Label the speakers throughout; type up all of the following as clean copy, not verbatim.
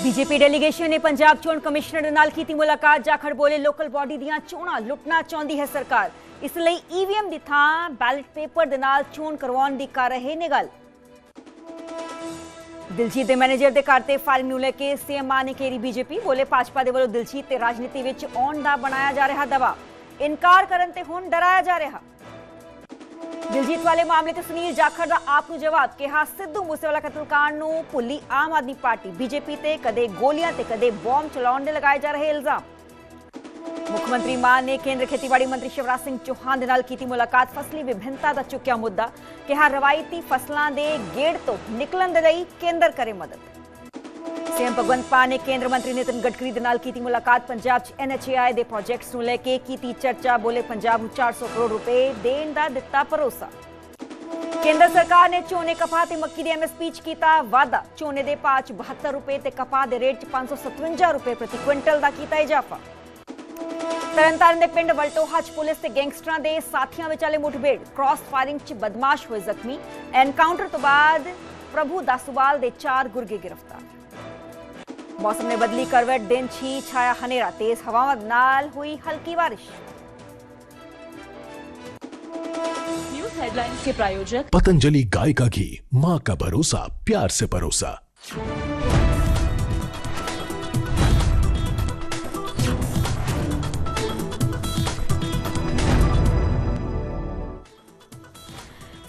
Speaker 1: BJP delegation ने Punjab चोण commissioner दे नाल कीती मुलाकात। जाखड़ बोले लोकल बॉडी दीआं चोणां लुटना चाहुंदी है सरकार, इसलिए ईवीएम दी थां बैलेट पेपर दे नाल चोण करवाउण दी कर रहे ने गल। दिलजीत दे मैनेजर दे घर ते फायरिंग नूं लैके सीएम मान ने घेरी बीजेपी। बोले भाजपा दे वल्लों दिलजीत ते राजनीति विच आउण दा बनाया जा रहा दवा, इनकार करन ते हुण डराया जा रहा। दिलजीत वाले मामले ते सुनील जाखड़ दा आप नूं जवाब, कहा सिद्धू मूसेवाला कतलकांड नूं भुल्ली आम आदमी पार्टी, बीजेपी ते कदे गोलियां ते कदे बॉम्ब चलाउण दे लगाए जा रहे इल्जाम। मुख्यमंत्री मान ने केंद्र खेतीबाड़ी मंत्री शिवराज सिंह चौहान दे नाल कीती मुलाकात। फसली विभिन्नता दा चुक्या मुद्दा, कहा रवायती फसलां दे गेड़ तो निकलण दे लई केंद्र करे मदद। सीएम भगवंत मान ने केंद्र मंत्री नितिन गडकरी दे नाल कीती मुलाकात। पंजाब च एनएचएआई दे प्रोजेक्ट्स नूं लैके कीती चर्चा। बोले पंजाब नूं 400 करोड़ रुपए देण दा दित्ता भरोसा। केंद्र सरकार ने झोने कपाह ते मक्की दी एमएसपी च कीता वाधा। झोने दे भाव च 72 रुपए ते कपाह दे रेट च 557 रुपए प्रति क्विंटल दा कीता इजाफा। तरनताਰਨ दे पिंड वलटोहा च पुलिस ते गैंगस्टरां दे साथियां विचाले मुठभेड़, क्रॉस फायरिंग च बदमाश होए जख्मी। एनकाउंटर तो बाद प्रभु दासूवाल दे 4 गुर्गे गिरफ्तार। मौसम ने बदली करवट, दिन छी छाया हनेरा, तेज हवाओं नाल हुई हल्की बारिश।
Speaker 2: न्यूज हेडलाइंस के प्रायोजक
Speaker 3: पतंजलि गाय का घी, माँ का भरोसा, प्यार से परोसा।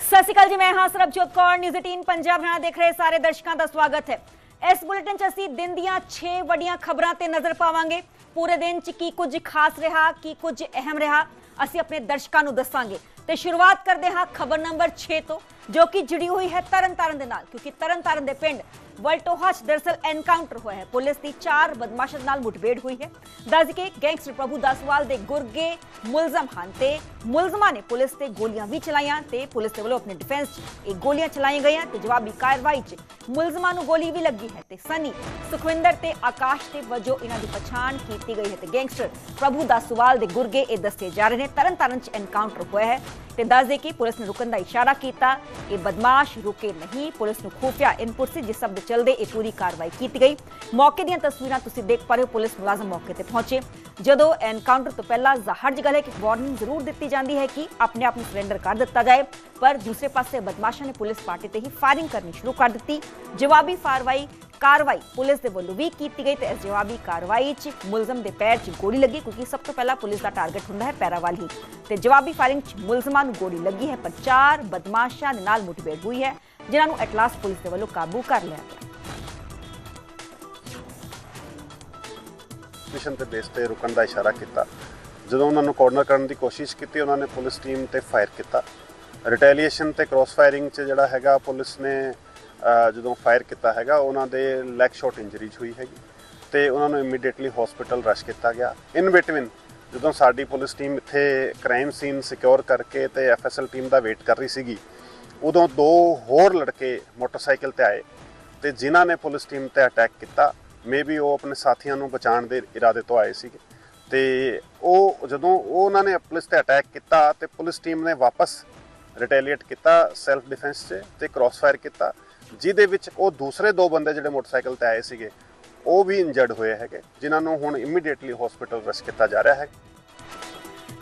Speaker 1: सत श्री अकाल जी, मैं हां सरबजोत कौर। न्यूज़ 18 पंजाब हरियाणा देख रहे सारे दर्शकों का स्वागत है। इस बुलेटिन च असीं दिन दियां 6 वड्डियां खबरां ते नज़र पावांगे। पूरे दिन च की कुछ खास रहा, की कुछ अहम रहा, असीं अपने दर्शकों नूं दस्सांगे। ते शुरुआत करते हैं खबर नंबर 6 तो, जो कि जुड़ी हुई है तरनताਰਨ दे नाल, क्योंकि तरनताਰਨ दे पिंड वलटोहा च दरअसल एनकाउंटर हुआ है। पुलिस की 4 बदमाशों नाल मुठभेड़ हुई है। दस के गैंगस्टर प्रभु दासूवाल दे गुरगे मुलजम हन ते मुलजमां ने पुलिस ते गोलियां भी चलाईयां ते पुलिस दे वल्लों अपने डिफेंस च गोलियां चलाई गईयां ते जवाबी कार्रवाई च मुलजमां नूं गोली भी लगी है ते सनी सुखविंदर ते आकाश ते वजो इन्हां दी पछाण कीती गई है ते गैंगस्टर प्रभु दासूवाल दे गुरगे ए दस्से जा रहे हैं। तरनताਰਨ च एनकाउंटर हुआ है ते दस दे कि पुलिस ने रुकन का इशारा किया, ये बदमाश रुके नहीं। पुलिस को खुफिया इनपुट से जिस शब्द चलते ये पूरी कार्रवाई की गई। मौके दी तस्वीरां तुसीं देख पा रहे हो, पुलिस मुलाजम मौके पर पहुंचे। जदों एनकाउंटर तो पहला जाहिर जी गल है कि वार्निंग जरूर दी जाती है कि अपने आप को सरेंडर कर दिता जाए, पर दूसरे पासे बदमाशों ने पुलिस पार्टी से ही फायरिंग करनी शुरू कर दी। जवाबी कार्रवाई पुलिस के वलों भी की गई। तो इस जवाबी कार्रवाई च मुलजम के पैर च गोली लगी, क्योंकि सब तो पहला पुलिस का टारगेट होंदा है पैरा वाल ही। तो जवाबी फायरिंग च मुलजमां नूं गोली लगी है, पर 4 बदमाशां दे नाल मुठभेड़ हुई है, जिन्हां नूं एट लास्ट पुलिस के वलों काबू कर लिया गया।
Speaker 4: मिशन ते बेस ते रुकन का इशारा किया। ਜਦੋਂ ਉਹਨਾਂ ਨੂੰ ਕਾਰਨਰ ਕਰਨ ਦੀ ਕੋਸ਼ਿਸ਼ ਕੀਤੀ, ਉਹਨਾਂ ਨੇ ਪੁਲਿਸ ਟੀਮ ਤੇ ਫਾਇਰ ਕੀਤਾ। ਰਿਟੈਲੀਏਸ਼ਨ ਤੇ ਕ੍ਰਾਸ ਫਾਇਰਿੰਗ 'ਚ ਜਿਹੜਾ ਹੈਗਾ ਪੁਲਿਸ ਨੇ ਜਦੋਂ ਫਾਇਰ ਕੀਤਾ ਹੈਗਾ, ਉਹਨਾਂ ਦੇ ਲੈਗ ਸ਼ਾਟ ਇੰਜਰੀਜ਼ ਹੋਈ ਹੈਗੀ ਤੇ ਉਹਨਾਂ ਨੂੰ ਇਮੀਡੀਏਟਲੀ ਹਸਪੀਟਲ ਰਸ਼ ਕੀਤਾ ਗਿਆ। ਇਨ ਬਿਟਵੀਨ ਜਦੋਂ ਸਾਡੀ ਪੁਲਿਸ ਟੀਮ ਇੱਥੇ ਕ੍ਰਾਈਮ ਸੀਨ ਸਿਕਿਉਰ ਕਰਕੇ ਤੇ ਐਫਐਸਐਲ ਟੀਮ ਦਾ ਵੇਟ ਕਰ ਰਹੀ ਸੀਗੀ, ਉਦੋਂ 2 ਹੋਰ ਲੜਕੇ ਮੋਟਰਸਾਈਕਲ ਤੇ ਆਏ ਤੇ ਜਿਨ੍ਹਾਂ ਨੇ ਪੁਲਿਸ ਟੀਮ ਤੇ ਅਟੈਕ ਕੀਤਾ। ਮੇ ਬੀ ਉਹ ਆਪਣੇ ਸਾਥੀਆਂ ਨੂੰ ਬਚਾਉਣ ਦੇ ਇਰਾਦੇ ਤੋਂ ਆਏ ਸੀਗੇ ਤੇ ਉਹ ਜਦੋਂ ਉਹਨਾਂ ਨੇ ਪੁਲਿਸ ਤੇ ਅਟੈਕ ਕੀਤਾ ਤੇ ਪੁਲਿਸ ਟੀਮ ਨੇ ਵਾਪਸ ਰਿਟੈਲੀਏਟ ਕੀਤਾ ਸੈਲਫ ਡਿਫੈਂਸ 'ਚ ਤੇ ਕ੍ਰਾਸ ਫਾਇਰ ਕੀਤਾ, ਜਿਹਦੇ ਵਿੱਚ ਉਹ ਦੂਸਰੇ 2 ਬੰਦੇ ਜਿਹੜੇ ਮੋਟਰਸਾਈਕਲ ਤੇ ਆਏ ਸੀਗੇ ਉਹ ਵੀ ਇੰਜਰਡ ਹੋਏ ਹੈਗੇ, ਜਿਨ੍ਹਾਂ ਨੂੰ ਹੁਣ ਇਮੀਡੀਏਟਲੀ ਹਸਪੀਟਲ ਰਸ਼ ਕੀਤਾ ਜਾ ਰਿਹਾ ਹੈ।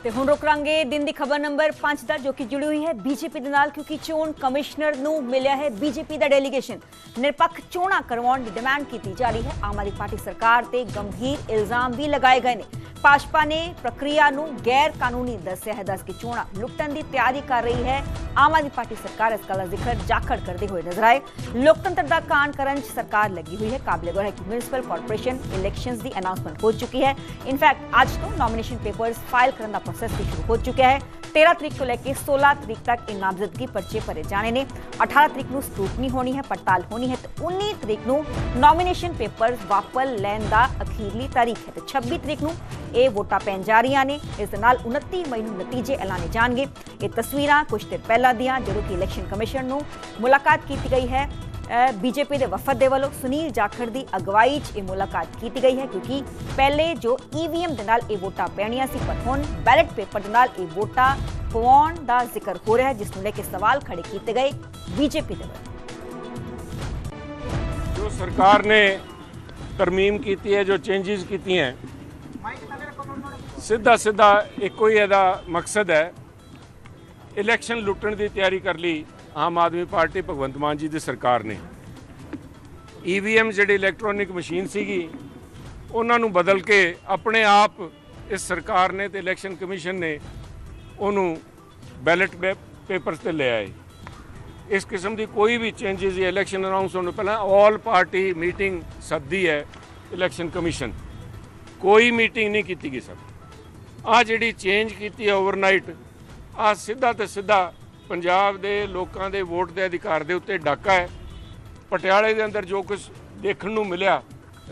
Speaker 1: ਤੇ ਹੁਣ ਰੁਕ ਲਾਂਗੇ दिन की खबर नंबर 5 ਦਾ, जो कि जुड़ी हुई है बीजेपी ਦੇ ਨਾਲ, क्योंकि चोण कमिश्नर ਨੂੰ मिलिया है बीजेपी ਦਾ डेलीगेशन। निरपक्ष चोणां करवाउण ਦੀ डिमांड की जा रही है। आम आदमी पार्टी सरकार ते गंभीर इल्जाम भी लगाए गए ने। भाजपा ने प्रक्रिया ਨੂੰ गैर कानूनी दस्या है। दस की चोणां लुटन की तैयारी कर रही है आम आदमी पार्टी सरकार। इस गल का जिक्र जाखड़ करते हुए नजर आए। लोकतंत्र का कान करन सरकार लगी हुई है। काबिले गौर है कि म्यूनसिपल कॉरपोरेशन इलैक्शंस की अनाउंसमेंट हो चुकी है। इनफैक्ट आज तो नॉमिनेशन पेपर्स फाइल करने का प्रोसेस भी शुरू हो चुका है। 13 तरीक को लेकर 16 तरीक तक इन नामजदगी पर्चे भरे जाने ने। 18 तरीक को स्क्रूटनी होनी है, पड़ताल होनी है, तो 19 तरीक को नॉमिनेशन पेपर्स वापस लैन का अखीरली तारीख है। तो 26 तरीक को ये वोटां पैन जा रही ने। इस दे नाल 29 मई को नतीजे ऐलाने जाएंगे। ये तस्वीरां कुछ देर पहला दियां, जदों कि इलैक्शन कमिशन नूं मुलाकात की गई है। बीजेपी के वफद के वालों सुनील जाखड़ की अगवाई च मुलाकात की गई है, क्योंकि पहले जो ईवीएम के नाल ये वोटां पैणियां सी, पर हुण बैलेट पेपर के नाल ये वोटां पवाउण का जिक्र हो रहा है, जिस नूं लेके सवाल खड़े किए गए बीजेपी के वालों।
Speaker 5: जो सरकार ने ਤਰਮੀਮ ਕੀਤੀ ਹੈ, ਜੋ ਚੇਂਜਿਸ ਕੀਤੀਆਂ, ਸਿੱਧਾ ਇੱਕੋ ਹੀ ਇਹਦਾ ਮਕਸਦ ਹੈ, ਇਲੈਕਸ਼ਨ ਲੁੱਟਣ ਦੀ ਤਿਆਰੀ ਕਰ ਲਈ ਆਮ ਆਦਮੀ ਪਾਰਟੀ ਭਗਵੰਤ ਮਾਨ ਜੀ ਦੀ ਸਰਕਾਰ ਨੇ। EVM ਜਿਹੜੀ ਇਲੈਕਟ੍ਰੋਨਿਕ ਮਸ਼ੀਨ ਸੀਗੀ, ਉਹਨਾਂ ਨੂੰ ਬਦਲ ਕੇ ਆਪਣੇ ਆਪ ਇਸ ਸਰਕਾਰ ਨੇ ਤੇ ਇਲੈਕਸ਼ਨ ਕਮਿਸ਼ਨ ਨੇ ਉਹਨੂੰ ਬੈਲਟ ਪੇਪਰਸ ਤੇ ਲੈ ਆਏ। ਇਸ ਕਿਸਮ ਦੀ ਕੋਈ ਵੀ ਚੇਂਜਿਸ ਜਾਂ ਇਲੈਕਸ਼ਨ ਅਨਾਉਂਸ ਹੋਣ ਤੋਂ ਪਹਿਲਾਂ ਆਲ ਪਾਰਟੀ ਮੀਟਿੰਗ ਸੱਦੀ ਹੈ ਇਲੈਕਸ਼ਨ ਕਮਿਸ਼ਨ, ਕੋਈ ਮੀਟਿੰਗ ਨਹੀਂ ਕੀਤੀ ਗਈ ਸਰ। ਆਹ ਜਿਹੜੀ ਚੇਂਜ ਕੀਤੀ ਹੈ ਓਵਰਨਾਈਟ, ਆਹ ਸਿੱਧਾ ਤੇ ਸਿੱਧਾ ਪੰਜਾਬ ਦੇ ਲੋਕਾਂ ਦੇ ਵੋਟ ਦੇ ਅਧਿਕਾਰ ਦੇ ਉੱਤੇ ਡਾਕਾ ਹੈ। ਪਟਿਆਲੇ ਦੇ ਅੰਦਰ ਜੋ ਕੁਝ ਦੇਖਣ ਨੂੰ ਮਿਲਿਆ,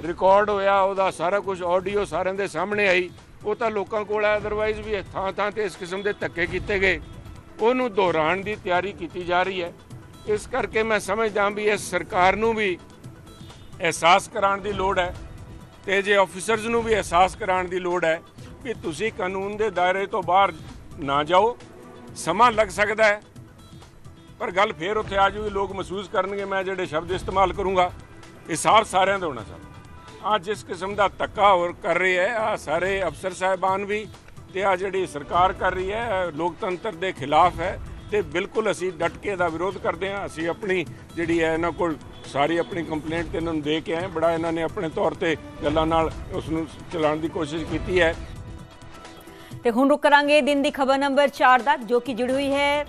Speaker 5: ਰਿਕਾਰਡ ਹੋਇਆ, ਉਹਦਾ ਸਾਰਾ ਕੁਝ ਆਡੀਓ ਸਾਰਿਆਂ ਦੇ ਸਾਹਮਣੇ ਆਈ, ਉਹ ਤਾਂ ਲੋਕਾਂ ਕੋਲ ਹੈ। ਅਦਰਵਾਈਜ਼ ਵੀ ਥਾਂ ਤੇ ਇਸ ਕਿਸਮ ਦੇ ਧੱਕੇ ਕੀਤੇ ਗਏ, ਉਹਨੂੰ ਦੁਹਰਾਉਣ ਦੀ ਤਿਆਰੀ ਕੀਤੀ ਜਾ ਰਹੀ ਹੈ। ਇਸ ਕਰਕੇ ਮੈਂ ਸਮਝਦਾ ਵੀ ਇਸ ਸਰਕਾਰ ਨੂੰ ਵੀ ਅਹਿਸਾਸ ਕਰਾਉਣ ਦੀ ਲੋੜ ਹੈ ਤੇ ਜੇ ਆਫੀਸਰਸ ਨੂੰ ਵੀ ਅਹਿਸਾਸ ਕਰਾਉਣ ਦੀ ਲੋੜ ਹੈ ਕਿ ਤੁਸੀਂ ਕਾਨੂੰਨ ਦੇ ਦਾਇਰੇ ਤੋਂ ਬਾਹਰ ਨਾ ਜਾਓ। ਸਮਾਂ ਲੱਗ ਸਕਦਾ ਹੈ ਪਰ ਗੱਲ ਫੇਰ ਉੱਥੇ ਆ ਜੂਗੀ, ਲੋਕ ਮਹਿਸੂਸ ਕਰਨਗੇ। ਮੈਂ ਜਿਹੜੇ ਸ਼ਬਦ ਇਸਤੇਮਾਲ ਕਰੂੰਗਾ, ਹਿਸਾਬ ਸਾਰਿਆਂ ਦਾ ਹੋਣਾ ਚਾਹੀਦਾ। ਅੱਜ ਜਿਸ ਕਿਸਮ ਦਾ ਧੱਕਾ ਹੋਰ ਕਰ ਰਹੀ ਹੈ ਆ ਸਾਰੇ ਅਫਸਰ ਸਾਹਿਬਾਨ ਵੀ, ਤੇ ਆ ਜਿਹੜੀ ਸਰਕਾਰ ਕਰ ਰਹੀ ਹੈ ਲੋਕਤੰਤਰ ਦੇ ਖਿਲਾਫ ਹੈ, ਤੇ ਬਿਲਕੁਲ ਅਸੀਂ ਡਟ ਕੇ ਇਹਦਾ ਵਿਰੋਧ ਕਰਦੇ ਹਾਂ। ਅਸੀਂ ਆਪਣੀ ਜਿਹੜੀ ਹੈ ਇਹਨਾਂ ਕੋਲ ਸਾਰੀ ਆਪਣੀ ਕੰਪਲੇਂਟ ਤੇ ਇਹਨਾਂ ਨੂੰ ਦੇ ਕੇ ਆਏ, ਬੜਾ ਇਹਨਾਂ ਨੇ ਆਪਣੇ ਤੌਰ ਤੇ ਗੱਲਾਂ ਨਾਲ ਉਸ ਨੂੰ ਚਲਾਉਣ ਦੀ ਕੋਸ਼ਿਸ਼ ਕੀਤੀ ਹੈ।
Speaker 1: ਤੇ ਹੁਣ ਰੁਕ ਕਰਾਂਗੇ ਦਿਨ ਦੀ ਖਬਰ ਨੰਬਰ 4 ਦਾ, ਜੋ ਕਿ ਜੁੜੀ ਹੋਈ ਹੈ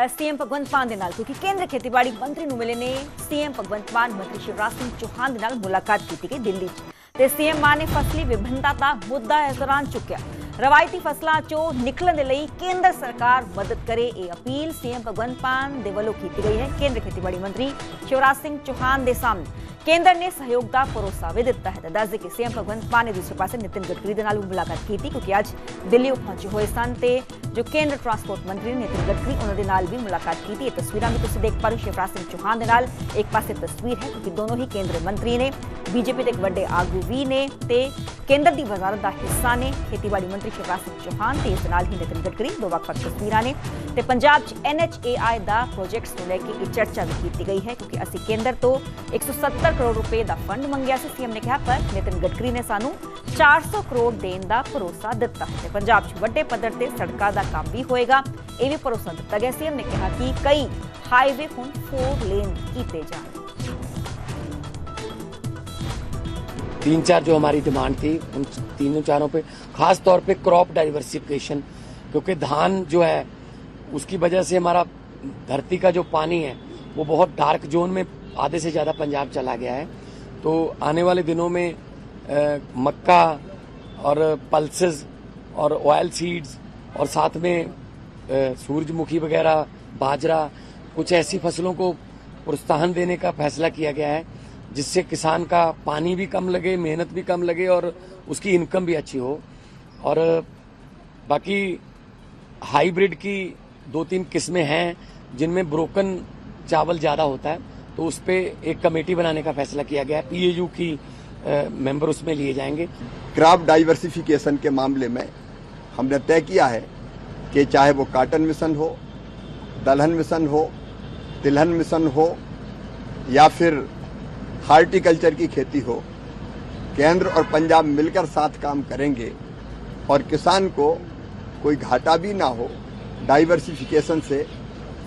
Speaker 1: सीएम भगवंत मान दे नाल, क्योंकि केंद्र खेतीबाड़ी मंत्री नूं मिले ने सीएम भगवंत मान मंत्री शिवराज सिंह चौहान दे नाल मुलाकात की गई दिल्ली ते सीएम मान ने फसली विभिन्नता दा मुद्दा इस दौरान चुक्या। रवायती फसलों चों निकलण दे लई केंद्र सरकार मदद करे, ये अपील सीएम भगवंत मान दे वल्लों की गई है। केंद्र खेतीबाड़ी मंत्री शिवराज सिंह चौहान दे सामने केंद्र ने सहयोग का भरोसा भी दिता है। दस दे कि सीएम भगवंत मान ने दूसरे पास नितिन गडकरी दे नाल मुलाकात की, क्योंकि अज दिल्ली पहुंचे हुए सन ते जो केंद्र ट्रांसपोर्ट मंत्री नितिन गडकरी उन्हां दे नाल भी मुलाकात की। ये तस्वीरां भी तुसीं देख पा रहे हो, शिवराज सिंह चौहान दे नाल एक पासे तस्वीर है, क्योंकि दोनों ही केंद्रीय मंत्री ने, बीजेपी के एक वड्डे आगू भी ने ते केंद्र की वजारत का हिस्सा ने। खेतीबाड़ी मंत्री शिवराज सिंह चौहान ते इस नाल ही नितिन गडकरी, दो वख-वख तस्वीरां ने। ते पंजाब च NHAI दा प्रोजेक्ट्स नूं लैके एक चर्चा भी की गई है, क्योंकि असीं केंद्र तो 170 करोड़ रुपए का फंड मंगिया सी, सीएम ने कहा, पर नितिन गडकरी ने सानू 400 करोड़ देने का भरोसा दिता है। पंजाब च वड्डे पद्धर ते सड़कों का काम भी होएगा, ये भी भरोसा दिता गया। सीएम ने कहा कि कई हाईवे हुण 4 लेन किए जाएंगे।
Speaker 6: 3-4 जो हमारी डिमांड थी उन तीनों चारों पे, खास तौर पे क्रॉप डाइवर्सिफिकेशन, क्योंकि धान जो है उसकी वजह से हमारा धरती का जो पानी है वो बहुत डार्क जोन में आधे से ज़्यादा पंजाब चला गया है। तो आने वाले दिनों में मक्का और पल्सेस और ऑयल सीड्स और साथ में सूरजमुखी वगैरह, बाजरा, कुछ ऐसी फसलों को प्रोत्साहन देने का फैसला किया गया है, जिससे किसान का पानी भी कम लगे, मेहनत भी कम लगे और उसकी इनकम भी अच्छी हो। और बाकी हाइब्रिड की 2-3 किस्में हैं जिनमें ब्रोकन चावल ज़्यादा होता है, तो उस पर एक कमेटी बनाने का फैसला किया गया है। PAU की मेंबर उसमें लिए जाएंगे।
Speaker 7: क्रॉप डाइवर्सिफिकेशन के मामले में हमने तय किया है कि चाहे वो काटन मिशन हो, दलहन मिशन हो, तिलहन मिशन हो या फिर हार्टिकल्चर की खेती हो, केंद्र और पंजाब मिलकर साथ काम करेंगे और किसान को कोई घाटा भी ना हो, डाइवर्सिफिकेशन से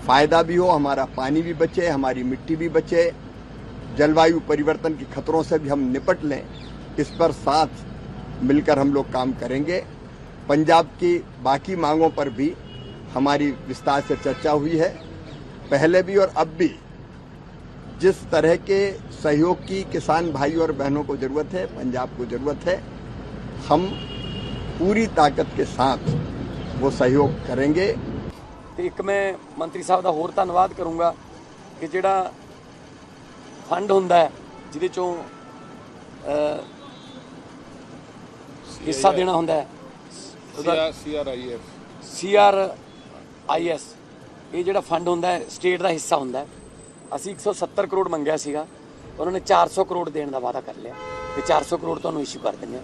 Speaker 7: फ़ायदा भी हो, हमारा पानी भी बचे, हमारी मिट्टी भी बचे, जलवायु परिवर्तन के खतरों से भी हम निपट लें, इस पर साथ मिलकर हम लोग काम करेंगे। पंजाब की बाकी मांगों पर भी हमारी विस्तार से चर्चा हुई है, पहले भी और अब भी। जिस तरह के सहयोग की किसान भाई और बहनों को ज़रूरत है, पंजाब को ज़रूरत है, हम पूरी ताकत के साथ वो सहयोग करेंगे।
Speaker 6: तो एक मैं मंत्री साहब का होर धन्नवाद करूँगा कि जिहड़ा फंड हुंदा है जिहदे चों हिस्सा देना हुंदा है, CRIS, ये जिहड़ा फंड हुंदा है स्टेट का हिस्सा हुंदा है। असीं 170 करोड़ मंगिया सीगा, उन्होंने 400 करोड़ देने का वादा कर लिया कि 400 करोड़ तुहानूं इशू कर देंगे।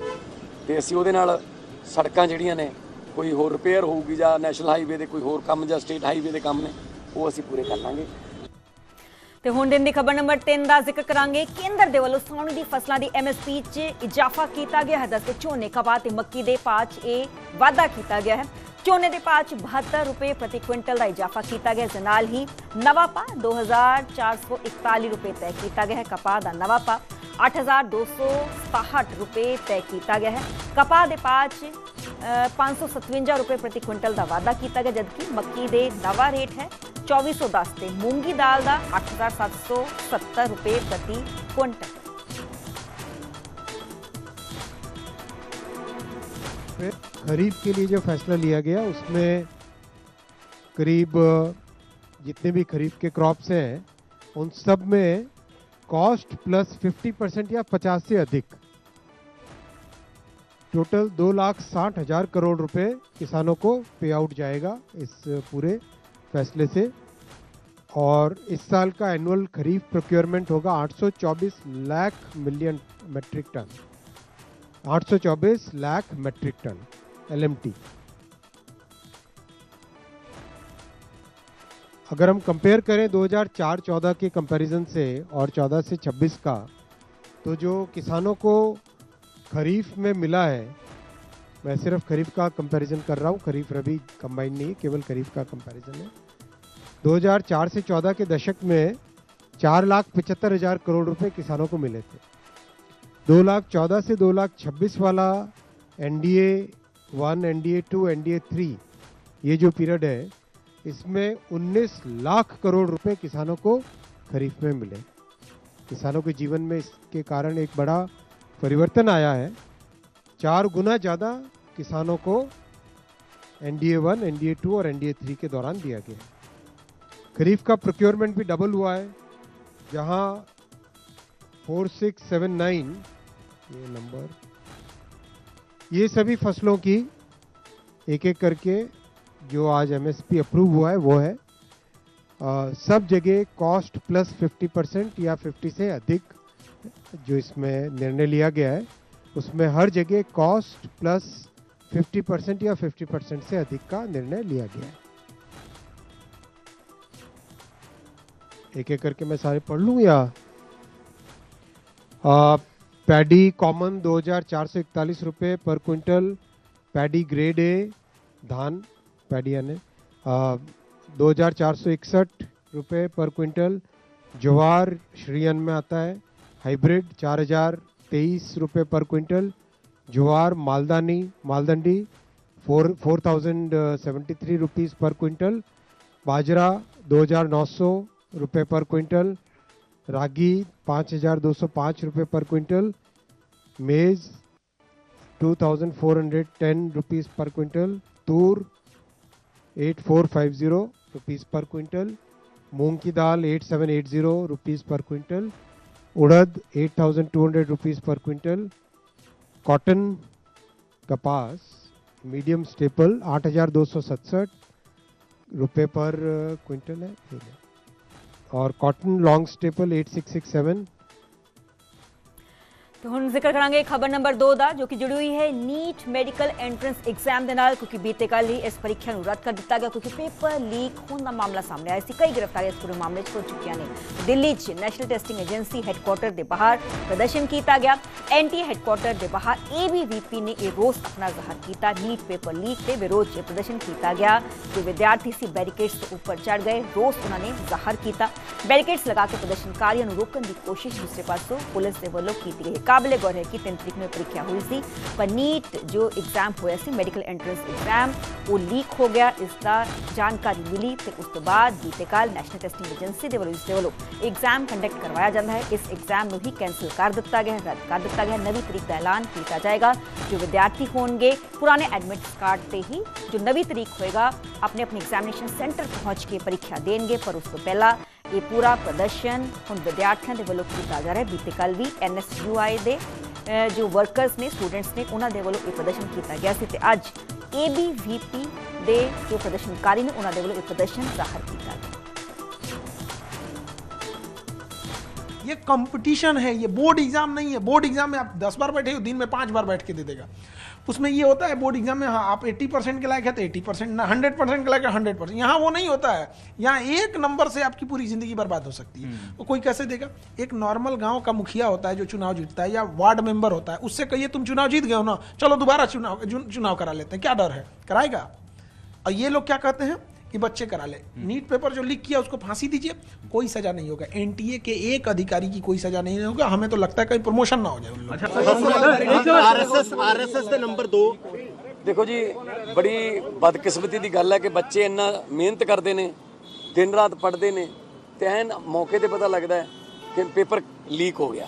Speaker 6: तो असीं उहदे नाल सड़कां जिहड़ियां ने कोई होर रिपेयर होगी जां नैशनल हाईवे दे कोई होर काम जां स्टेट हाईवे दे काम ने वो असीं पूरे कर लांगे।
Speaker 1: ਤੇ ਹੁਣ ਦਿਨ ਦੀ ਖਬਰ ਨੰਬਰ 3 ਦਾ ਜ਼ਿਕਰ ਕਰਾਂਗੇ। ਕੇਂਦਰ ਦੇ ਵੱਲੋਂ ਸਾਉਣੀ ਦੀ ਫਸਲਾਂ ਦੀ MSP 'ਚ ਇਜ਼ਾਫਾ ਕੀਤਾ ਗਿਆ ਹੈ। ਦੱਸਦੇ ਝੋਨੇ, ਕਪਾਹ ਤੇ ਮੱਕੀ ਦੇ ਭਾਅ 'ਚ ਇਹ ਵਾਧਾ ਕੀਤਾ ਗਿਆ ਹੈ। ਝੋਨੇ ਦੇ ਭਾਅ 'ਚ 72 ਰੁਪਏ ਪ੍ਰਤੀ ਕੁਇੰਟਲ ਦਾ ਇਜ਼ਾਫਾ ਕੀਤਾ ਗਿਆ। ਇਸ ਦੇ ਨਾਲ ਹੀ ਨਵਾਂ ਭਾਅ 2441 ਰੁਪਏ ਤੈਅ ਕੀਤਾ ਗਿਆ ਹੈ। ਕਪਾਹ ਦਾ ਨਵਾਂ ਭਾਅ 8267 ਰੁਪਏ ਤੈਅ ਕੀਤਾ ਗਿਆ ਹੈ। ਕਪਾਹ ਦੇ ਭਾਅ 'ਚ 557 ਰੁਪਏ ਪ੍ਰਤੀ ਕੁਇੰਟਲ ਦਾ ਵਾਧਾ ਕੀਤਾ ਗਿਆ, ਜਦਕਿ ਮੱਕੀ ਦੇ ਨਵਾਂ ਰੇਟ ਹੈ 2410 ਤੇ ਮੂੰਗੀ दाल ਦਾ 8770 रुपए प्रति क्विंटल।
Speaker 8: खरीफ के लिए जो फैसला लिया गया उसमें करीब जितने भी खरीफ के क्रॉप्स हैं उन सब में कॉस्ट प्लस 50% या 50 से अधिक टोटल 2,60,000 करोड़ रुपए किसानों को पे आउट जाएगा इस पूरे फैसले से। और इस साल का एनुअल खरीफ प्रोक्योरमेंट होगा 824 lakh million metric ton, 824 lakh metric ton LMT। अगर हम कंपेयर करें 2004-14 के कंपैरिजन से और 14 से 26 का, तो जो किसानों को खरीफ में मिला है, मैं सिर्फ खरीफ का कंपैरिजन कर रहा हूँ, खरीफ रबी कंबाइन नहीं, केवल खरीफ का कंपैरिजन है। 2004 से 14 के दशक में 4,75,000 करोड़ रुपए किसानों को मिले थे। 2,14,000 से 2,26,000 वाला NDA 1, NDA 2, NDA 3 ये जो पीरियड है, इसमें 19 लाख करोड़ रुपए किसानों को खरीफ में मिले। किसानों के जीवन में इसके कारण एक बड़ा परिवर्तन आया है। 4 गुना ज़्यादा किसानों को NDA 1, NDA 2 और NDA 3 के दौरान दिया गया है। खरीफ का प्रोक्योरमेंट भी डबल हुआ है, जहां 4679 ये नंबर, ये सभी फसलों की एक एक करके जो आज MSP अप्रूव हुआ है वो है। सब जगह कॉस्ट प्लस 50% या 50 से अधिक जो इसमें निर्णय लिया गया है, उसमें हर जगह कॉस्ट प्लस 50% या 50% से अधिक का निर्णय लिया गया है। एक एक करके मैं सारे पढ़ लूँ या? पैडी कॉमन 2,441 रुपये पर क्विंटल, पैडी ग्रेड ए धान पैडी यानी 2,461 रुपये पर क्विंटल, ज्वार श्रीयन में आता है हाइब्रिड 4,023 रुपये पर क्विंटल, ज्वार मालदंडी 4,073 रुपीज़ पर क्विंटल, बाजरा 2,900 रुपये पर क्विंटल, रागी 5,205 रुपये पर क्विंटल, मेज़ 2,410 रुपीज़ पर क्विंटल, तूर 8,450 रुपीज़ पर क्विंटल, मूंग की दाल 8,780 रुपीज़ पर क्विंटल, उड़द 8,200 रुपीज़ पर क्विंटल, कॉटन कपास मीडियम स्टेपल 8,267 रुपये पर क्विंटल है, और कॉटन लॉन्ग स्टेपल 8667।
Speaker 1: तो ਹੁਣ ਜ਼ਿਕਰ ਕਰਾਂਗੇ ਖਬਰ ਨੰਬਰ 2 ਦਾ, ਜੋ ਕਿ ਜੁੜੀ ਹੋਈ ਹੈ ਨੀਟ ਮੈਡੀਕਲ ਐਂਟਰੈਂਸ ਐਗਜ਼ਾਮ ਦੇ ਨਾਲ, ਕਿਉਂਕਿ ਬੀਤੇ ਕੱਲ੍ਹ ਹੀ ਇਸ ਪ੍ਰੀਖਿਆ ਨੂੰ ਰੱਦ ਕਰ ਦਿੱਤਾ ਗਿਆ ਕਿਉਂਕਿ ਪੇਪਰ ਲੀਕ ਹੋਣ ਦਾ ਮਾਮਲਾ ਸਾਹਮਣੇ ਆਇਆ ਸੀ। ਕਈ ਗ੍ਰਿਫਤਾਰੀਆਂ ਇਸ ਪੂਰੇ ਮਾਮਲੇ 'ਚ ਹੋ ਚੁੱਕੀਆਂ ਨੇ। ਦਿੱਲੀ 'ਚ ਨੈਸ਼ਨਲ ਟੈਸਟਿੰਗ ਏਜੰਸੀ ਹੈੱਡਕੁਆਟਰ ਦੇ ਬਾਹਰ ਪ੍ਰਦਰਸ਼ਨ ਕੀਤਾ ਗਿਆ। NTA ਹੈੱਡਕੁਆਟਰ ਦੇ ਬਾਹਰ ABVP ਨੇ ਇਹ ਰੋਸ ਆਪਣਾ ਜ਼ਾਹਰ ਕੀਤਾ। ਨੀਟ ਪੇਪਰ ਲੀਕ ਦੇ ਵਿਰੋਧ 'ਚ ਪ੍ਰਦਰਸ਼ਨ ਕੀਤਾ ਗਿਆ। ਜੋ ਵਿਦਿਆਰਥੀ ਸੀ ਬੈਰੀਕੇਡਸ ਦੇ ਉੱਪਰ ਚੜ੍ਹ ਗਏ, ਰੋਸ ਉਹਨਾਂ ਨੇ ਜ਼ਾਹਰ ਕੀਤਾ। ਬੈਰੀਕੇਡਸ ਲਗਾ ਕੇ ਪ੍ਰਦਰਸ਼ਨਕਾਰੀਆਂ ਨੂੰ ਰੋਕਣ ਦੀ ਕੋਸ਼ਿਸ਼ ਦੂਸਰੇ ਪਾਸੋਂ ਪੁਲਿਸ ਦੇ ਵੱਲੋਂ ਕੀਤੀ ਗਈ। ਕਾਬਲੇ ਗੌਰ ਹੈ ਕਿ 3 ਤਰੀਕ ਨੂੰ ਪ੍ਰੀਖਿਆ ਹੋਈ ਸੀ, ਪਰ ਨੀਟ ਜੋ ਐਗਜ਼ਾਮ ਹੋਇਆ ਸੀ ਮੈਡੀਕਲ ਐਂਟਰੈਂਸ ਐਗਜ਼ਾਮ, ਉਹ ਲੀਕ ਹੋ ਗਿਆ। ਇਸ ਦਾ ਜਾਣਕਾਰੀ ਮਿਲੀ ਤੇ ਉਸ ਤੋਂ ਬਾਅਦ ਬੀਤੇ ਕੱਲ੍ਹ ਨੈਸ਼ਨਲ ਟੈਸਟਿੰਗ ਏਜੰਸੀ ਦੇ ਵੱਲੋਂ ਐਗਜ਼ਾਮ ਕੰਡਕਟ ਕਰਵਾਇਆ ਜਾਂਦਾ ਹੈ। ਇਸ ਐਗਜ਼ਾਮ ਨੂੰ ਹੀ ਕੈਂਸਲ ਕਰ ਦਿੱਤਾ ਗਿਆ, ਰੱਦ ਕਰ ਦਿੱਤਾ ਗਿਆ। ਨਵੀਂ ਤਰੀਕ ਦਾ ਐਲਾਨ ਕੀਤਾ ਜਾਏਗਾ। ਜੋ ਵਿਦਿਆਰਥੀ ਹੋਣਗੇ ਪੁਰਾਣੇ ਐਡਮਿਟ ਕਾਰਡ ਤੇ ਹੀ ਜੋ ਨਵੀਂ ਤਰੀਕ ਹੋਏਗਾ ਆਪਣੇ ਐਗਜ਼ਾਮੀਨੇਸ਼ਨ ਸੈਂਟਰ ਪਹੁੰਚ ਕੇ ਪ੍ਰੀਖਿਆ ਦੇਣਗੇ। ਪਰ ਉਸ ਤੋਂ ਪਹਿਲਾਂ ਇਹ ਪੂਰਾ ਪ੍ਰਦਰਸ਼ਨ ਹੁਣ ਵਿਦਿਆਰਥੀਆਂ ਦੇ ਵੱਲੋਂ ਕੀਤਾ ਜਾ ਰਿਹਾ। ਬੀਤੇ ਕੱਲ੍ਹ ਵੀ NSUI ਦੇ ਜੋ ਵਰਕਰਸ ਨੇ, ਸਟੂਡੈਂਟਸ ਨੇ, ਉਹਨਾਂ ਦੇ ਵੱਲੋਂ ਇਹ ਪ੍ਰਦਰਸ਼ਨ ਕੀਤਾ ਗਿਆ ਸੀ ਤੇ ਅੱਜ ABVP ਦੇ ਜੋ ਪ੍ਰਦਰਸ਼ਨਕਾਰੀ ਨੇ ਉਹਨਾਂ ਦੇ ਵੱਲੋਂ ਇਹ ਪ੍ਰਦਰਸ਼ਨ ਜ਼ਾਹਰ ਕੀਤਾ ਗਿਆ।
Speaker 9: ये कंपटीशन है, ये बोर्ड एग्जाम नहीं है। बोर्ड एग्जाम में आप 10 बार बैठे हो, दिन में 5 बार बैठ के दे देगा। उसमें ये होता है बोर्ड एग्जाम में, हाँ आप 80% के लायक है तो 80%, ना 100% के लायक है 100%। यहाँ वो नहीं होता है, यहाँ एक नंबर से आपकी पूरी जिंदगी बर्बाद हो सकती है। तो कोई कैसे देगा? एक नॉर्मल गांव का मुखिया होता है जो चुनाव जीतता है, या वार्ड मेंबर होता है, उससे कहिए तुम चुनाव जीत गए हो ना, चलो दोबारा चुनाव करा लेते हैं, क्या डर है? कराएगा। और ये लोग क्या कहते हैं कि बच्चे करा ले। नीट पेपर जो लीक किया उसको फांसी दीजिए, कोई सजा नहीं होगा। एनटीए के एक अधिकारी की कोई सजा नहीं होगा। हमें तो लगता है कहीं प्रमोशन ना हो जाए उन लोगों।
Speaker 10: आरएसएस ਦੇ नंबर 2
Speaker 6: देखो जी, बड़ी बदकिस्मती की गल है कि बच्चे इन्ना मेहनत करते हैं, दिन रात पढ़ते हैं, तो एन मौके पर पता लगता है कि पेपर लीक हो गया।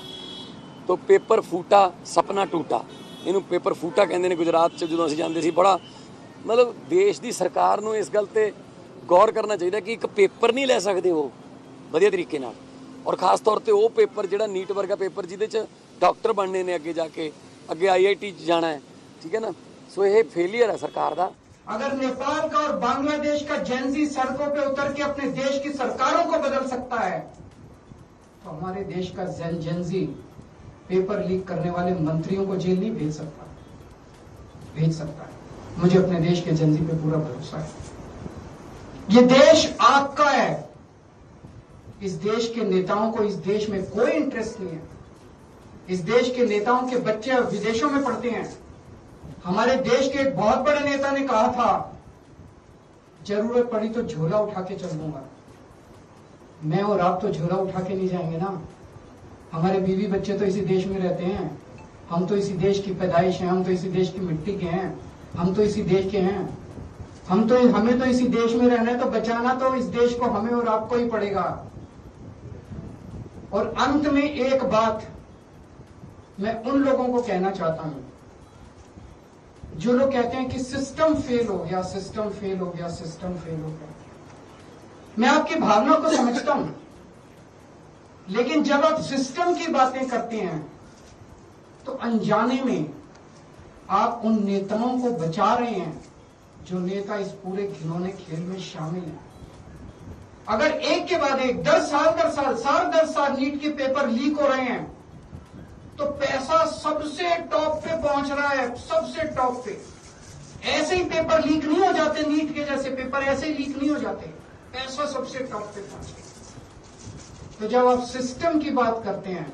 Speaker 6: तो पेपर फूटा सपना टूटा, इनू पेपर फूटा कहते हैं गुजरात से जो असीं जांदे सी। बड़ा मतलब देश की सरकार नूं इस गल ते गौर करना चाहिए कि एक पेपर नहीं लै सकते वो वधिया तरीके नाल, और खास तौर पर वो पेपर जिहड़ा नीट वर्गा पेपर जिहदे च डॉक्टर बनने ने, अगे जाके अगे IIT जाना है, ठीक है ना। सो ये फेलियर है सरकार का।
Speaker 11: अगर नेपाल का और बांग्लादेश का जेनजी सड़कों पे उतर के अपने देश की सरकारों को बदल सकता है, तो हमारे देश का जेनजी पेपर लीक करने वाले मंत्रियों को जेल नहीं भेज सकता, भेज सकता है। मुझे अपने देश के जेनजी पे पूरा भरोसा है। ये देश आपका है। इस देश के नेताओं को इस देश में कोई इंटरेस्ट नहीं है। इस देश के नेताओं के बच्चे विदेशों में पढ़ते हैं। हमारे देश के एक बहुत बड़े नेता ने कहा था, जरूरत पड़ी तो झोला उठा के चल दूंगा। मैं और आप तो झोला उठा के नहीं जाएंगे ना। हमारे बीवी बच्चे तो इसी देश में रहते हैं। हम तो इसी देश की पैदाइश हैं, हम तो इसी देश की मिट्टी के हैं, हम तो इसी देश के हैं। हमें तो इसी देश में रहना है, तो बचाना तो इस देश को हमें और आपको ही पड़ेगा। और अंत में एक बात मैं उन लोगों को कहना चाहता हूं जो लोग कहते हैं कि सिस्टम फेल हो गया, सिस्टम फेल हो गया, सिस्टम फेल हो गया। मैं आपकी भावना को समझता हूं, लेकिन जब आप सिस्टम की बातें करते हैं तो अनजाने में आप उन नेताओं को बचा रहे हैं जो नेता इस पूरे घिनौने खेल में शामिल हैं। अगर एक के बाद एक 10 साल साल 10 साल नीट के पेपर लीक हो रहे हैं, तो पैसा सबसे टॉप पे पहुंच रहा है, सबसे टॉप पे। ऐसे ही पेपर लीक नहीं हो जाते, नीट के जैसे पेपर ऐसे ही लीक नहीं हो जाते, पैसा सबसे टॉप पे पहुंचे। तो जब आप सिस्टम की बात करते हैं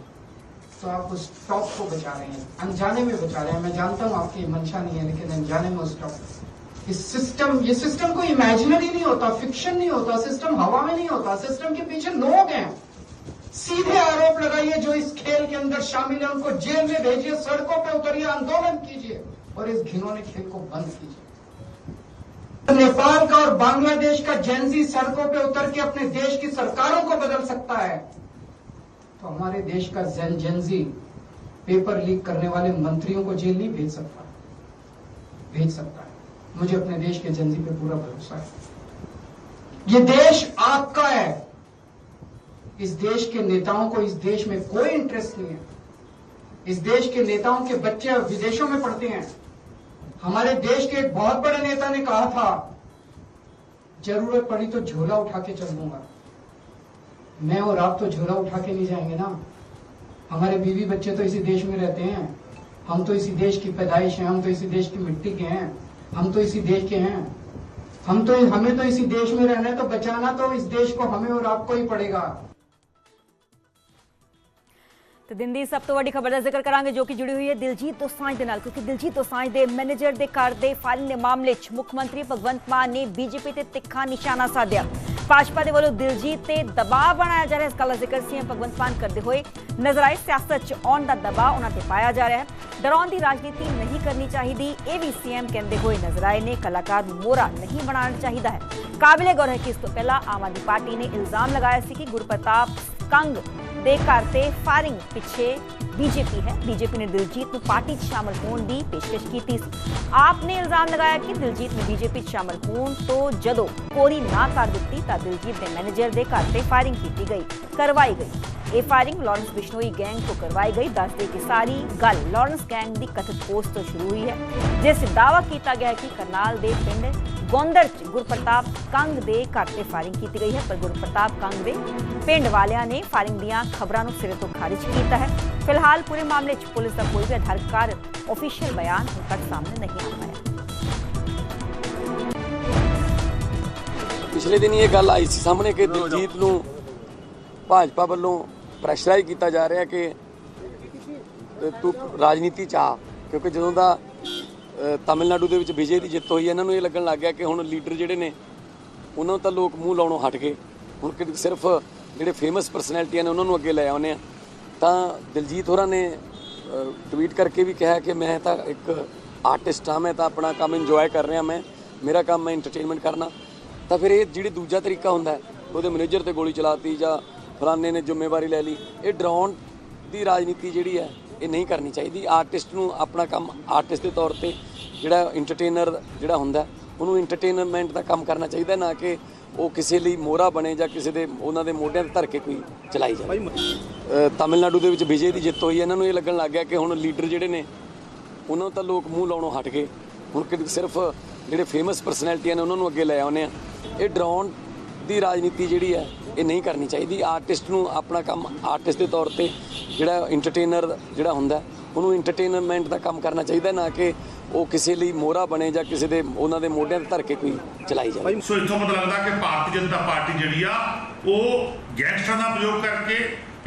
Speaker 11: तो आप उस टॉप को बचा रहे हैं, अनजाने में बचा रहे हैं। मैं जानता हूं आपकी मंशा नहीं है, लेकिन अनजाने में उस टॉप। ये सिस्टम कोई इमेजिनरी नहीं होता, फिक्शन नहीं होता, सिस्टम हवा में नहीं होता। सिस्टम के पीछे लोग हैं। सीधे आरोप लगाइए जो इस खेल के अंदर शामिल है, उनको जेल में भेजिए, सड़कों पे उतरिए, आंदोलन कीजिए और इस घिनौने खेल को बंद कीजिए। नेपाल का और बांग्लादेश का जेनजी सड़कों पे उतर के अपने देश की सरकारों को बदल सकता है, तो हमारे देश का जेनजी पेपर लीक करने वाले मंत्रियों को जेल नहीं भेज सकता, भेज सकता है। मुझे अपने देश के जेनजी पे पूरा भरोसा है। ये देश आपका है। इस देश के नेताओं को इस देश में कोई इंटरेस्ट नहीं है। इस देश के नेताओं के बच्चे विदेशों में पढ़ते हैं। हमारे देश के एक बहुत बड़े नेता ने कहा था, जरूरत पड़ी तो झोला उठा के चल दूंगा। मैं और आप तो झोला उठा के नहीं जाएंगे ना। हमारे बीवी बच्चे तो इसी देश में रहते हैं। हम तो इसी देश की पैदाइश हैं, हम तो इसी देश की मिट्टी के हैं, हम तो इसी देश के हैं। हमें तो इसी देश में रहना है, तो बचाना तो इस देश को हमें और आपको ही पड़ेगा।
Speaker 1: तो दिन ਦੀ ਸਭ ਤੋਂ ਵੱਡੀ ਖਬਰ ਦਾ ਜ਼ਿਕਰ ਕਰਾਂਗੇ ਜੋ ਕਿ ਜੁੜੀ ਹੋਈ ਹੈ ਦਿਲਜੀਤ ਦੋਸਾਂਝ ਦੇ ਨਾਲ, ਕਿਉਂਕਿ ਦਿਲਜੀਤ ਦੋਸਾਂਝ ਦੇ ਮੈਨੇਜਰ ਦੇ ਘਰ ਦੇ ਫਾਇਰਿੰਗ ਦੇ ਮਾਮਲੇ 'ਚ ਮੁੱਖ ਮੰਤਰੀ ਭਗਵੰਤ ਮਾਨ ਨੇ ਬੀਜੇਪੀ ਤੇ ਤਿੱਖਾ ਨਿਸ਼ਾਨਾ ਸਾਧਿਆ। ਭਾਜਪਾ ਦੇ ਵੱਲੋਂ ਦਿਲਜੀਤ ਤੇ ਦਬਾਅ ਬਣਾਇਆ ਜਾ ਰਿਹਾ, ਇਸ ਗੱਲ ਦਾ ਜ਼ਿਕਰ ਸੀਐਮ ਭਗਵੰਤ ਮਾਨ ਕਰਦੇ ਹੋਏ ਨਜ਼ਰ ਆਏ। ਸਿਆਸਤ 'ਚ ਆਉਣ ਦਾ ਦਬਾਅ ਉਹਨਾਂ ਤੇ ਪਾਇਆ ਜਾ ਰਿਹਾ ਹੈ। ਡਰਾਉਣ ਦੀ ਰਾਜਨੀਤੀ ਨਹੀਂ ਕਰਨੀ ਚਾਹੀਦੀ, ਇਹ ਵੀ ਸੀਐਮ ਕਹਿੰਦੇ ਹੋਏ ਨਜ਼ਰ ਆਏ ਨੇ। ਕਲਾਕਾਰ ਨੂੰ ਮੋਹਰਾ ਨਹੀਂ ਬਣਾਉਣਾ ਚਾਹੀਦਾ ਹੈ। ਕਾਬਿਲੇ ਗੌਰ ਹੈ ਕਿ ਇਸ ਤੋਂ ਪਹਿਲਾਂ ਆਮ ਆਦਮੀ ਪਾਰਟੀ ਨੇ ਇਲਜ਼ਾਮ ਲਗਾਇਆ ਸੀ ਕਿ ਗੁਰਪ੍ਰਤਾਪ ਕੰਗ ਦੇ ਘਰ ਤੇ ਫਾਇਰਿੰਗ ਪਿੱਛੇ बीजेपी है। बीजेपी ने दिलजीत को पार्टी शामिल होने की पेशकश की थी। आपने इल्जाम लगाया कि दिलजीत ने बीजेपी शामिल होने तो जदों कोरी ना कर दी तो दिलजीत के मैनेजर के घर से फायरिंग की गई, करवाई गई। ये फायरिंग लॉरेंस बिश्नोई गैंग को करवाई गई। दस दे कि सारी गल लॉरेंस गैंग की कथित पोस्ट तो शुरू हुई है, जिस दावा किया गया कि करनाल के पिंड ਗੋਂਦਰ 'ਚ ਗੁਰਪ੍ਰਤਾਪ ਕੰਗ ਦੇ ਘਰ ਤੇ ਫਾਇਰਿੰਗ ਕੀਤੀ ਗਈ ਹੈ, ਪਰ ਗੁਰਪ੍ਰਤਾਪ ਕੰਗ ਦੇ ਪਿੰਡ ਵਾਲਿਆਂ ਨੇ ਫਾਇਰਿੰਗ ਦੀਆਂ ਖਬਰਾਂ ਨੂੰ ਸਿਰੇ ਤੋਂ ਖਾਰਿਜ ਕੀਤਾ ਹੈ। ਫਿਲਹਾਲ ਪੂਰੇ ਮਾਮਲੇ 'ਚ ਪੁਲਿਸ ਦਾ ਕੋਈ ਵੀ ਅਧਿਕਾਰਤ ऑफिशियल बयान ਹੁਣ तक सामने नहीं आ पाया।
Speaker 6: पिछले दिन ये गल आई सी सामने कि दिलजीत ਨੂੰ ਭਾਜਪਾ ਵੱਲੋਂ ਪ੍ਰੈਸ਼ਰਾਈਜ਼ ਕੀਤਾ ਜਾ ਰਿਹਾ ਕਿ ਤੂੰ ਰਾਜਨੀਤੀ ਚ ਆ, ਕਿਉਂਕਿ ਜਦੋਂ ਦਾ ਤਮਿਲਨਾਡੂ ਦੇ ਵਿੱਚ ਵਿਜੇ ਦੀ ਜਿੱਤ ਹੋਈ ਇਹਨਾਂ ਨੂੰ ਇਹ ਲੱਗਣ ਲੱਗ ਗਿਆ ਕਿ ਹੁਣ ਲੀਡਰ ਜਿਹੜੇ ਨੇ ਉਹਨਾਂ ਨੂੰ ਤਾਂ ਲੋਕ ਮੂੰਹ ਲਾਉਣੋਂ ਹਟ ਗਏ, ਹੁਣ ਸਿਰਫ ਜਿਹੜੇ ਫੇਮਸ ਪਰਸਨੈਲਿਟੀਆਂ ਨੇ ਉਹਨਾਂ ਨੂੰ ਅੱਗੇ ਲੈ ਆਉਂਦੇ ਆ। ਤਾਂ ਦਿਲਜੀਤ ਹੋਰਾਂ ਨੇ ट्वीट करके भी कहा कि मैं तो एक आर्टिस्ट हाँ, मैं तो अपना काम इंजॉय कर रहा, मेरा काम मैं इंटरटेनमेंट करना। तो फिर ये जी दूजा तरीका होंगे वो मैनेजर ते गोली चलाती या फलाने ने जिम्मेवारी ले ली, ये डराउण की राजनीति जी है ये नहीं करनी चाहिए। आर्टिस्ट नूं अपना काम आर्टिस्ट के तौर पर जोड़ा इंटरटेनर जोड़ा होंगे उन्होंने इंटरटेनमेंट का काम करना चाहिए, ना कि ਉਹ ਕਿਸੇ ਲਈ ਮੋਹਰਾ ਬਣੇ ਜਾਂ ਕਿਸੇ ਦੇ ਉਹਨਾਂ ਦੇ ਮੋਢਿਆਂ ਤੇ ਧਰ ਕੇ ਕੋਈ ਚਲਾਈ ਜਾਵੇ। ਤਮਿਲਨਾਡੂ ਦੇ ਵਿੱਚ ਵਿਜੇ ਦੀ ਜਿੱਤ ਹੋਈ, ਇਹਨਾਂ ਨੂੰ ਇਹ ਲੱਗਣ ਲੱਗ ਗਿਆ ਕਿ ਹੁਣ ਲੀਡਰ ਜਿਹੜੇ ਨੇ ਉਹਨਾਂ ਨੂੰ ਤਾਂ ਲੋਕ ਮੂੰਹ ਲਾਉਣੋਂ ਹਟ ਗਏ, ਹੁਣ ਸਿਰਫ ਜਿਹੜੇ ਫੇਮਸ ਪਰਸਨੈਲਿਟੀਆਂ ਨੇ ਉਹਨਾਂ ਨੂੰ ਅੱਗੇ ਲੈ ਆਉਂਦੇ ਆ। ਇਹ ਡਰਾਉਣ ਦੀ ਰਾਜਨੀਤੀ ਜਿਹੜੀ ਹੈ ਇਹ ਨਹੀਂ ਕਰਨੀ ਚਾਹੀਦੀ। ਆਰਟਿਸਟ ਨੂੰ ਆਪਣਾ ਕੰਮ ਆਰਟਿਸਟ ਦੇ ਤੌਰ ਤੇ ਜਿਹੜਾ ਇੰਟਰਟੇਨਰ ਜਿਹੜਾ ਹੁੰਦਾ ਉਹਨੂੰ ਇੰਟਰਟੇਨਮੈਂਟ ਦਾ ਕੰਮ ਕਰਨਾ ਚਾਹੀਦਾ, ਨਾ ਕਿ ਉਹ ਕਿਸੇ ਲਈ ਮੋਹਰਾ ਬਣੇ ਜਾਂ ਕਿਸੇ ਦੇ ਉਹਨਾਂ ਦੇ ਮੋਢਿਆਂ ਤੇ ਧਰ ਕੇ ਕੋਈ ਚਲਾਈ ਜਾਵੇ।
Speaker 12: ਸੋ ਇੱਥੋਂ ਪਤਾ ਲੱਗਦਾ ਕਿ ਭਾਰਤੀ ਜਨਤਾ ਪਾਰਟੀ ਜਿਹੜੀ ਆ ਉਹ ਗੈਂਗਸਟਰਾਂ ਦਾ ਪ੍ਰਯੋਗ ਕਰਕੇ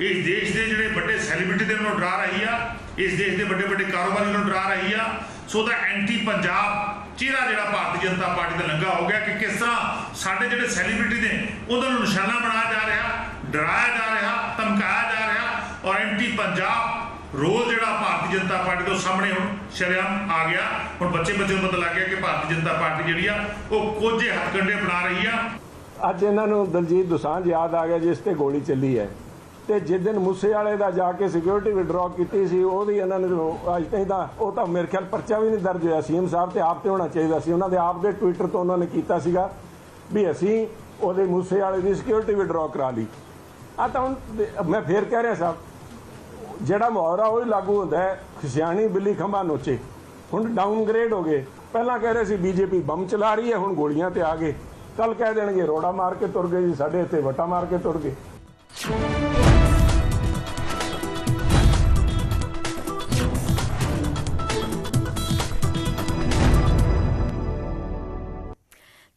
Speaker 12: ਇਸ ਦੇਸ਼ ਦੇ ਜਿਹੜੇ ਵੱਡੇ ਸੈਲੀਬ੍ਰਿਟੀ ਦੇ ਨੂੰ ਡਰਾ ਰਹੀ ਆ, ਇਸ ਦੇਸ਼ ਦੇ ਵੱਡੇ ਵੱਡੇ ਕਾਰੋਬਾਰੀ ਨੂੰ ਡਰਾ ਰਹੀ ਆ। ਸੋ ਦਾ ਐਂਟੀ ਪੰਜਾਬ ਚਿਹਰਾ ਜਿਹੜਾ ਭਾਰਤੀ ਜਨਤਾ ਪਾਰਟੀ ਦਾ ਲੰਗਾ ਹੋ ਗਿਆ ਕਿ ਕਿਸ ਤਰ੍ਹਾਂ ਸਾਡੇ ਜਿਹੜੇ ਸੈਲੀਬ੍ਰਿਟੀ ਨੇ ਉਹਨਾਂ ਨੂੰ ਨਿਸ਼ਾਨਾ ਬਣਾਇਆ ਜਾ ਰਿਹਾ, ਡਰਾਇਆ ਜਾ ਰਿਹਾ, ਧਮਕਾਇਆ ਜਾ ਰਿਹਾ, ਔਰ ਐਂਟੀ ਪੰਜਾਬ ਰੋਲ ਜਿਹੜਾ ਭਾਰਤੀ ਜਨਤਾ ਪਾਰਟੀ ਤੋਂ ਸਾਹਮਣੇ ਹੁਣ ਸ਼ਰੇਆਮ ਆ ਗਿਆ। ਹੁਣ ਬੱਚੇ ਨੂੰ ਪਤਾ ਲੱਗ ਗਿਆ ਕਿ ਭਾਰਤੀ ਜਨਤਾ ਪਾਰਟੀ ਜਿਹੜੀ ਆ ਉਹ ਕੋਝੇ ਹੱਥਕੰਡੇ ਬਣਾ ਰਹੀ ਆ।
Speaker 5: ਅੱਜ ਇਹਨਾਂ ਨੂੰ ਦਲਜੀਤ ਦੋਸਾਂਝ ਯਾਦ ਆ ਗਿਆ ਜਿਸ ਤੇ ਗੋਲੀ ਚੱਲੀ ਹੈ, ਤੇ ਜਿਸ ਦਿਨ ਮੂਸੇ ਵਾਲੇ ਦਾ ਜਾ ਕੇ ਸਿਕਿਉਰਿਟੀ ਵਿਡਰਾਅ ਕੀਤੀ ਸੀ ਉਹਦੀ ਇਹਨਾਂ ਨੇ ਅੱਜ ਤਾਈਂ ਤਾਂ ਉਹ ਤਾਂ ਮੇਰੇ ਖਿਆਲ ਪਰਚਾ ਵੀ ਨਹੀਂ ਦਰਜ ਹੋਇਆ। ਸੀਐਮ ਸਾਹਿਬ ਤੇ ਆਪ ਤੇ ਹੋਣਾ ਚਾਹੀਦਾ ਸੀ, ਉਹਨਾਂ ਦੇ ਆਪ ਦੇ ਟਵਿੱਟਰ ਤੋਂ ਉਹਨਾਂ ਨੇ ਕੀਤਾ ਸੀਗਾ ਵੀ ਅਸੀਂ ਉਹਦੇ ਮੂਸੇ ਵਾਲੇ ਦੀ ਸਿਕਿਉਰਿਟੀ ਵਿਡਰਾਅ ਕਰਾ ਲਈ। ਆ ਤਾਂ ਹੁਣ ਮੈਂ ਫੇਰ ਕਹਿ ਰਿਹਾ ਸਾਹਿਬ, ਜਿਹੜਾ ਮੁਹਾਵਰਾ ਉਹ ਹੀ ਲਾਗੂ ਹੁੰਦਾ ਹੈ, ਖਿਸਿਆਣੀ ਬਿੱਲੀ ਖੰਭਾ ਨੋਚੇ। ਹੁਣ ਡਾਊਨਗ੍ਰੇਡ ਹੋ ਗਏ, ਪਹਿਲਾਂ ਕਹਿ ਰਹੇ ਸੀ ਬੀਜੇਪੀ ਬੰਮ ਚਲਾ ਰਹੀ ਹੈ, ਹੁਣ ਗੋਲੀਆਂ ਤੇ ਆ ਗਏ, ਕੱਲ ਕਹਿ ਦੇਣਗੇ ਰੋੜਾ ਮਾਰ ਕੇ ਤੁਰ ਗਏ ਜੀ, ਸਾਡੇ ਇੱਥੇ ਵਟਾ ਮਾਰ ਕੇ ਤੁਰ ਗਏ।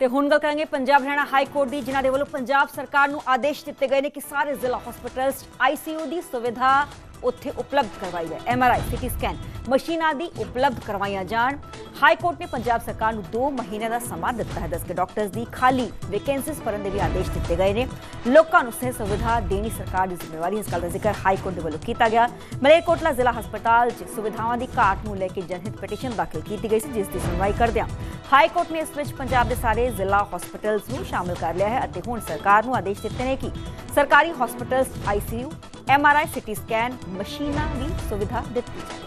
Speaker 1: ਤੇ ਹੁਣ ਗੱਲ ਕਰਾਂਗੇ ਪੰਜਾਬ ਹਰਿਆਣਾ ਹਾਈ ਕੋਰਟ ਦੀ, ਜਿਨ੍ਹਾਂ ਦੇ ਵੱਲੋਂ ਪੰਜਾਬ ਸਰਕਾਰ ਨੂੰ ਆਦੇਸ਼ ਦਿੱਤੇ ਗਏ ਨੇ ਕਿ ਸਾਰੇ ਜ਼ਿਲ੍ਹਾ ਹਸਪਤਾਲਸ ICU ਦੀ ਸੁਵਿਧਾ ਉੱਥੇ ਉਪਲਬਧ ਕਰਵਾਈ ਜਾਏ। MRI CT ਸਕੈਨ ਮਸ਼ੀਨਾਂ ਦੀ ਉਪਲਬਧ ਕਰਵਾਈਆਂ ਜਾਣ। ਹਾਈ ਕੋਰਟ ਨੇ ਪੰਜਾਬ ਸਰਕਾਰ ਨੂੰ 2 ਮਹੀਨੇ ਦਾ ਸਮਾਂ ਦਿੱਤਾ ਹੈ। ਦੱਸ ਕੇ ਡਾਕਟਰਸ ਦੀ ਖਾਲੀ ਵੈਕੈਂਸੀਜ਼ ਭਰਨ ਦੇ ਵੀ ਆਦੇਸ਼ ਦਿੱਤੇ ਗਏ ਨੇ। ਲੋਕਾਂ ਨੂੰ ਸਿਹਤ ਸੁਵਿਧਾ ਦੇਣੀ ਸਰਕਾਰ ਦੀ ਜ਼ਿੰਮੇਵਾਰੀ, ਇਸ ਗੱਲ ਦਾ ਜ਼ਿਕਰ ਹਾਈ ਕੋਰਟ ਦੇ ਵੱਲੋਂ ਕੀਤਾ ਗਿਆ। ਮਲੇਰਕੋਟਲਾ ਜ਼ਿਲ੍ਹਾ ਹਸਪਤਾਲ 'ਚ ਸੁਵਿਧਾਵਾਂ ਦੀ ਘਾਟ ਨੂੰ ਲੈ ਕੇ ਜਨਹਿਤ ਪਟੀਸ਼ਨ ਦਾਖਲ ਕੀਤੀ ਗਈ ਸੀ, ਜਿਸ ਦੀ ਸੁਣਵਾਈ ਕਰਦਿਆਂ ਹਾਈ ਕੋਰਟ ਨੇ ਇਸ ਵਿੱਚ ਪੰਜਾਬ ਦੇ ਸਾਰੇ ਜ਼ਿਲ੍ਹਾ ਹਸਪਤਾਲਸ ਨੂੰ ਸ਼ਾਮਲ ਕਰ ਲਿਆ ਹੈ ਅਤੇ ਹੁਣ ਸਰਕਾਰ ਨੂੰ ਆਦੇਸ਼ ਦਿੱਤੇ ਨੇ ਕਿ ਸਰਕਾਰੀ ਹਸਪਤਾਲਸ ICU MRI CT ਸਕੈਨ ਮਸ਼ੀਨਾਂ ਦੀ ਸੁਵਿਧਾ ਦਿੱਤੀ ਜਾਏ।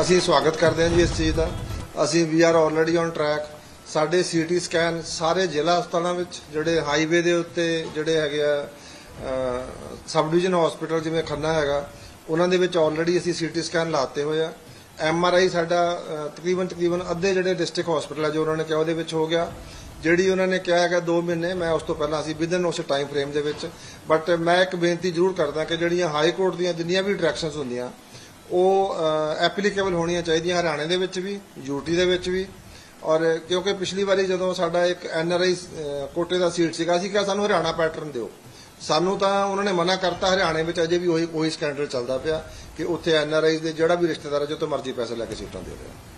Speaker 13: ਅਸੀਂ ਸਵਾਗਤ ਕਰਦੇ ਹਾਂ ਜੀ ਇਸ ਚੀਜ਼ ਦਾ। ਅਸੀਂ we are already on track. ਸਾਡੇ CT ਸਕੈਨ ਸਾਰੇ ਜ਼ਿਲ੍ਹਾ ਹਸਪਤਾਲਾਂ ਵਿੱਚ, ਜਿਹੜੇ ਹਾਈਵੇ ਦੇ ਉੱਤੇ ਜਿਹੜੇ ਹੈਗੇ ਆ ਸਬ ਡਿਵੀਜ਼ਨ ਹਸਪੀਟਲ ਜਿਵੇਂ ਖੰਨਾ ਹੈਗਾ, ਉਹਨਾਂ ਦੇ ਵਿੱਚ ਆਲਰੇਡੀ ਅਸੀਂ CT ਸਕੈਨ ਲਾਤੇ ਹੋਏ ਆ। MRI ਸਾਡਾ ਤਕਰੀਬਨ ਅੱਧੇ ਜਿਹੜੇ ਡਿਸਟ੍ਰਿਕਟ ਹਸਪੀਟਲ ਆ ਜੋ ਉਹਨਾਂ ਨੇ ਕਿਹਾ ਉਹਦੇ ਵਿੱਚ ਹੋ ਗਿਆ। ਜਿਹੜੀ ਉਹਨਾਂ ਨੇ ਕਿਹਾ ਹੈਗਾ 2 ਮਹੀਨੇ, ਮੈਂ ਉਸ ਤੋਂ ਪਹਿਲਾਂ ਅਸੀਂ ਵਿਦਨ ਉਸ ਟਾਈਮ ਫਰੇਮ ਦੇ ਵਿੱਚ। ਬਟ ਮੈਂ ਇੱਕ ਬੇਨਤੀ ਜ਼ਰੂਰ ਕਰਦਾ ਕਿ ਜਿਹੜੀਆਂ ਹਾਈ ਕੋਰਟ ਦੀਆਂ ਜਿੰਨੀਆਂ ਵੀ ਡਾਇਰੈਕਸ਼ਨਸ ਹੁੰਦੀਆਂ ਉਹ ਐਪਲੀਕੇਬਲ ਹੋਣੀਆਂ ਚਾਹੀਦੀਆਂ ਹਰਿਆਣੇ ਦੇ ਵਿੱਚ ਵੀ, UT ਦੇ ਵਿੱਚ ਵੀ। ਔਰ ਕਿਉਂਕਿ ਪਿਛਲੀ ਵਾਰੀ ਜਦੋਂ ਸਾਡਾ ਇੱਕ NRI ਕੋਟੇ ਦਾ ਸੀਟ ਸੀਗਾ, ਅਸੀਂ ਕਿਹਾ ਸਾਨੂੰ ਹਰਿਆਣਾ ਪੈਟਰਨ ਦਿਓ, ਸਾਨੂੰ ਤਾਂ ਉਹਨਾਂ ਨੇ ਮਨਾ ਕਰਤਾ। ਹਰਿਆਣੇ ਵਿੱਚ ਅਜੇ ਵੀ ਉਹੀ ਸਕੈਂਡਲ ਚੱਲਦਾ ਪਿਆ ਕਿ ਉੱਥੇ NRI ਦੇ ਜਿਹੜਾ ਵੀ ਰਿਸ਼ਤੇਦਾਰ ਹੈ ਜੋ ਤੋਂ ਮਰਜ਼ੀ ਪੈਸੇ ਲੈ ਕੇ ਸੀਟਾਂ ਦੇ ਰਿਹਾ।